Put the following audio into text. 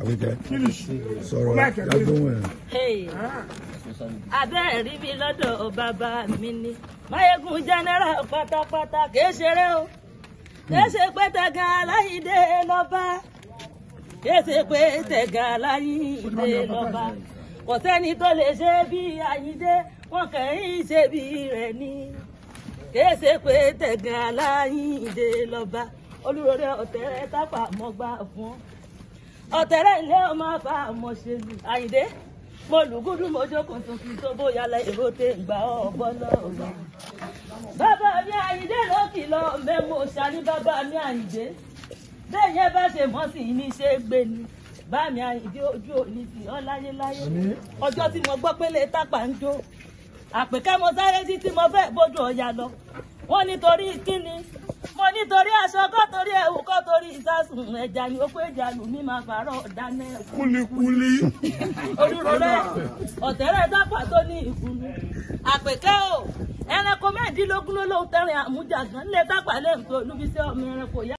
Apeke sọ̀rọ̀ jágbóhùn ẹ̀. Abẹ́ rí mi lọ́dọ̀ bàbá mi ni Máyégún general pátápátá kìí ṣeré o kìí ṣe pé tẹ̀gàn Ayinde lọ́ba kìí ṣe pé tẹ̀gàn Ayinde lọ́ba kò sẹ́ni tó lè ṣe bí Ayinde wọn kẹ́yìn ṣe bí rẹ̀ ni kìí ṣe pé tẹ̀gàn Ayinde lọ́ba olúròrè ọ̀tẹ̀rẹ̀ tápà mọ́gbà fún ọ̀tẹ̀rẹ̀ ilé ọmọ àbá àmọ́ ṣe lù Ayinde mo lùgúdù mo jókòó tuntun tó bóyá la èrò tẹ gbà ọgbọ lọ́wọ́. Bàbá mi Ayinde ló kìlọ̀ mẹ́mú ṣàní bàbá mi Ayinde bẹ́ẹ̀ yẹn bá ṣe mọ́ sí ní ṣe gbé ni bá mi Ayinde ojú òní sí ọ láyéláyé ọjọ́ tí mo gbọ́ pé lè tápà ń jó Àpèkẹ́ mo sáré jí tí mo fẹ́ bójú ọ̀yà lọ wọ́n nítorí kíni mo nítorí aṣọ kọ́ torí ẹ̀wù kọ́ torí ìsásùn ẹja ni ó pé ìjàlù mi máa fàárọ̀ dáná ẹ̀kú. Kúlíkúlí. Olúrọ̀rẹ́ ọ̀tẹ̀rẹ̀ dápà tó ní ìkùnú. Àpèkẹ́ o ẹranko mẹ́ẹ̀ẹ́dínlógún ló lóun tẹ̀rìn àmújàgán lè dápà lẹ́yìn tó olúbíṣẹ́ ọmọ ẹranko yá.